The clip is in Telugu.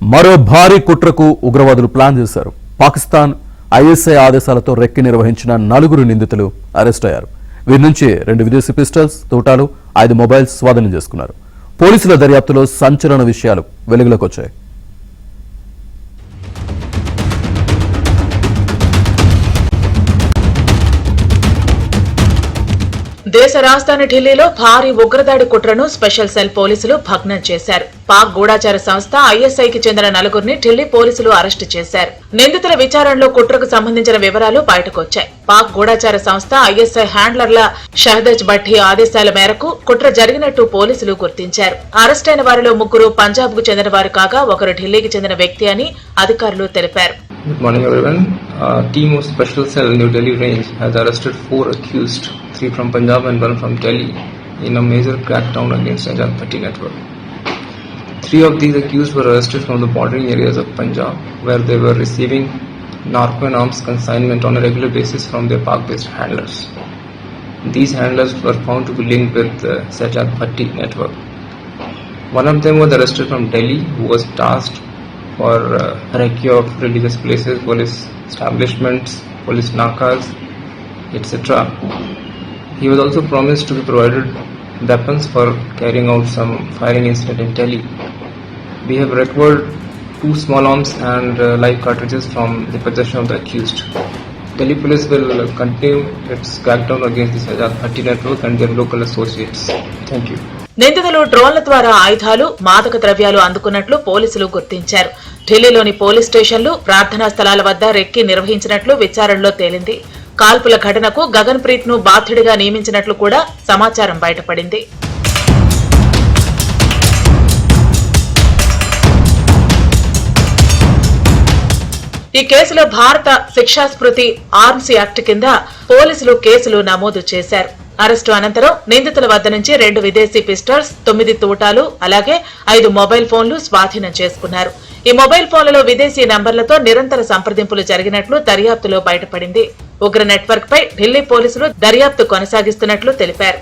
మరో భారీ కుట్రకు ఉగ్రవాదులు ప్లాన్ చేశారు. పాకిస్తాన్ ఐఎస్ఐ ఆదేశాలతో రెక్కి నిర్వహించిన 4 నిందితులు అరెస్ట్ అయ్యారు. వీరి నుంచి 2 విదేశీ పిస్టల్స్, తూటాలు, 5 మొబైల్స్ స్వాధీనం చేసుకున్నారు. పోలీసుల దర్యాప్తులో సంచలన విషయాలు వెలుగులోకి వచ్చాయి. దేశ రాజధాని ఢిల్లీలో భారీ ఉగ్రదాడి కుట్రను స్పెషల్ సెల్ పోలీసులు భగ్నం చేశారు. పాక్ గూఢాచార సంస్థ ఐఎస్ఐకి చెందిన 4 ఢిల్లీ పోలీసులు అరెస్టు చేశారు. నిందితుల విచారణలో కుట్రకు సంబంధించిన వివరాలు బయటకొచ్చాయి. పాక్ గూఢాచార సంస్థ ఐఎస్ఐ హ్యాండ్లర్ల షహదజ్ భట్టి ఆదేశాల మేరకు కుట్ర జరిగినట్టు పోలీసులు గుర్తించారు. అరెస్టైన వారిలో 3 పంజాబ్ కు చెందిన వారు కాగా 1 ఢిల్లీకి చెందిన వ్యక్తి అని అధికారులు తెలిపారు. Good morning everyone. Team of Special Cell New Delhi range has arrested 4 accused, 3 from Punjab and 1 from Delhi in a major crackdown against Sajjad Bhatti network. 3 of these accused were arrested from the bordering areas of Punjab where they were receiving narco and arms consignment on a regular basis from their Pak-based handlers. These handlers were found to be linked with Sajjad Bhatti network. One of them was arrested from Delhi who was tasked for recce of religious places, police establishments, police nakas, etc. He was also promised to be provided weapons for carrying out some firing incident in Delhi. We have recovered 2 small arms and live cartridges from the possession of the accused. Delhi police will continue its crackdown against the Sajjad Bhatti network and their local associates. Thank you. నిందితులు డ్రోన్ల ద్వారా ఆయుధాలు, మాదక ద్రవ్యాలు అందుకున్నట్లు పోలీసులు గుర్తించారు. ఢిల్లీలోని పోలీస్ స్టేషన్లు, ప్రార్థనా స్థలాల వద్ద రెక్కి నిర్వహించినట్లు విచారణలో తేలింది. కాల్పుల ఘటనకు గగన్ ప్రీత్ ను బాధ్యుడిగా నియమించినట్లు కూడా సమాచారం బయటపడింది. ఈ కేసులో భారత శిక్షా స్మృతి ఆర్మ్స్ యాక్ట్ కింద పోలీసులు కేసులు నమోదు చేశారు. అరెస్టు అనంతరం నిందితుల వద్ద నుంచి 2 విదేశీ పిస్టల్స్, 9 తూటాలు, అలాగే 5 మొబైల్ ఫోన్లు స్వాధీనం చేసుకున్నారు. ఈ మొబైల్ ఫోన్లలో విదేశీ నంబర్లతో నిరంతర సంప్రదింపులు జరిగినట్లు దర్యాప్తులో బయటపడింది. ఉగ్ర నెట్వర్క్ పై ఢిల్లీ పోలీసులు దర్యాప్తు కొనసాగిస్తున్నట్లు తెలిపారు.